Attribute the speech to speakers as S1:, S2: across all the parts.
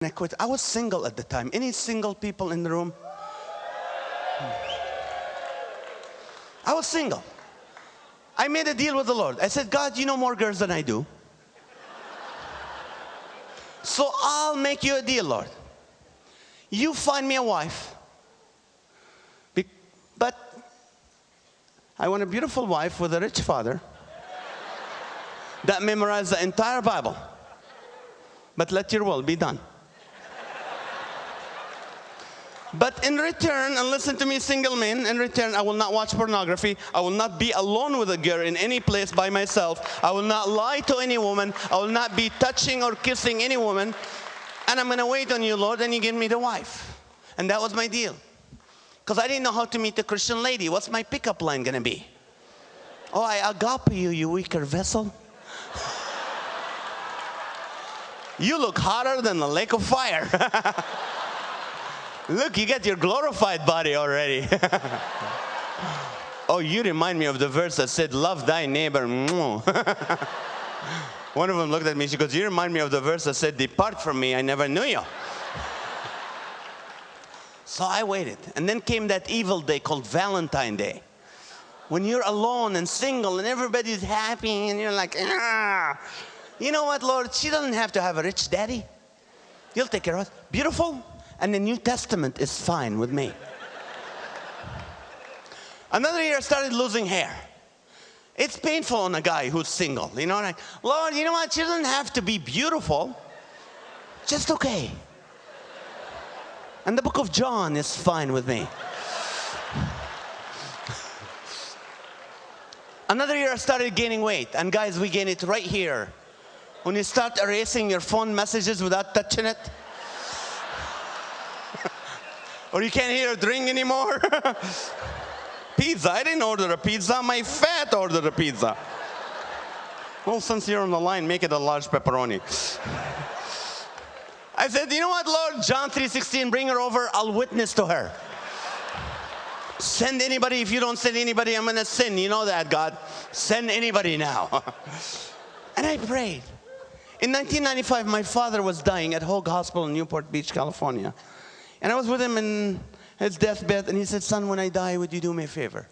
S1: I quit. I was single at the time. Any single people in the room? I was single. I made a deal with the Lord. I said, God, you know more girls than I do. So I'll make you a deal, Lord. You find me a wife. But I want a beautiful wife with a rich father that memorized the entire Bible. But let your will be done. But in return, and listen to me, single men, in return, I will not watch pornography. I will not be alone with a girl in any place by myself. I will not lie to any woman. I will not be touching or kissing any woman. And I'm going to wait on you, Lord, and you give me the wife. And that was my deal. Because I didn't know how to meet a Christian lady. What's my pickup line going to be? Oh, I agape you, you weaker vessel. You look hotter than the lake of fire. Look, you got your glorified body already. Oh, you remind me of the verse that said, love thy neighbor. One of them looked at me, she goes, you remind me of the verse that said, depart from me, I never knew you. So I waited. And then came that evil day called Valentine's Day. When you're alone and single and everybody's happy and you're like, ah. You know what, Lord? She doesn't have to have a rich daddy. You'll take care of her. Beautiful. And the New Testament is fine with me. Another year I started losing hair. It's painful on a guy who's single. You know, like, Lord, you know what? She doesn't have to be beautiful. Just okay. And the book of John is fine with me. Another year I started gaining weight. And guys, we gain it right here. When you start erasing your phone messages without touching it. Or you can't hear a ring anymore. Pizza. I didn't order a pizza. My fat ordered a pizza. Well, since you're on the line, make it a large pepperoni. I said, you know what, Lord? John 3:16, bring her over. I'll witness to her. Send anybody. If you don't send anybody, I'm going to sin. You know that, God. Send anybody now. And I prayed. In 1995, my father was dying at Hoag Hospital in Newport Beach, California. And I was with him in his deathbed, and he said, son, when I die, would you do me a favor?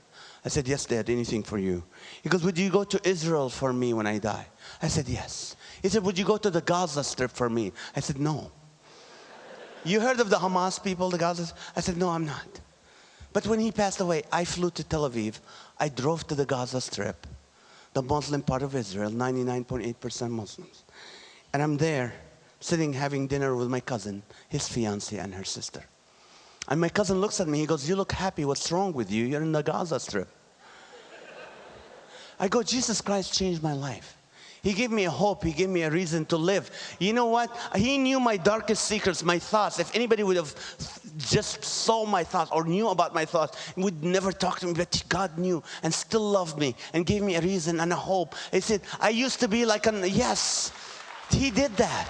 S1: I said, yes, Dad, anything for you. He goes, would you go to Israel for me when I die? I said, yes. He said, would you go to the Gaza Strip for me? I said, no. You heard of the Hamas people, the Gaza? I said, no, I'm not. But when he passed away, I flew to Tel Aviv. I drove to the Gaza Strip, the Muslim part of Israel, 99.8% Muslims. And I'm there, sitting having dinner with my cousin, his fiancée, and her sister. And my cousin looks at me, he goes, you look happy, what's wrong with you? You're in the Gaza Strip. I go, Jesus Christ changed my life. He gave me a hope, he gave me a reason to live. You know what? He knew my darkest secrets, my thoughts. If anybody would have just saw my thoughts or knew about my thoughts, he would never talk to me, but God knew and still loved me and gave me a reason and a hope. He said, I used to be like yes, he did that.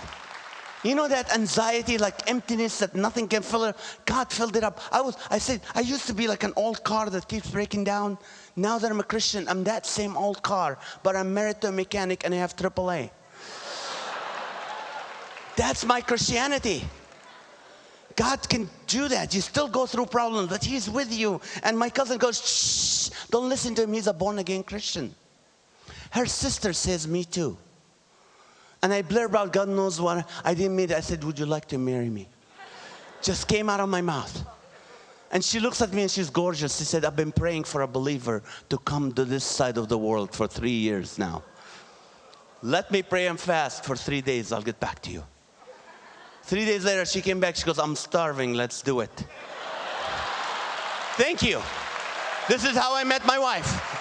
S1: You know that anxiety, like emptiness that nothing can fill it? God filled it up. I said, I used to be like an old car that keeps breaking down. Now that I'm a Christian, I'm that same old car, but I'm married to a mechanic and I have AAA. That's my Christianity. God can do that. You still go through problems, but He's with you. And my cousin goes, shh, don't listen to him. He's a born-again Christian. Her sister says, me too. And I blurred out, God knows what. I didn't mean it. I said, would you like to marry me? Just came out of my mouth. And she looks at me and she's gorgeous. She said, I've been praying for a believer to come to this side of the world for 3 years now. Let me pray and fast for 3 days. I'll get back to you. 3 days later, she came back. She goes, I'm starving. Let's do it. Thank you. This is how I met my wife.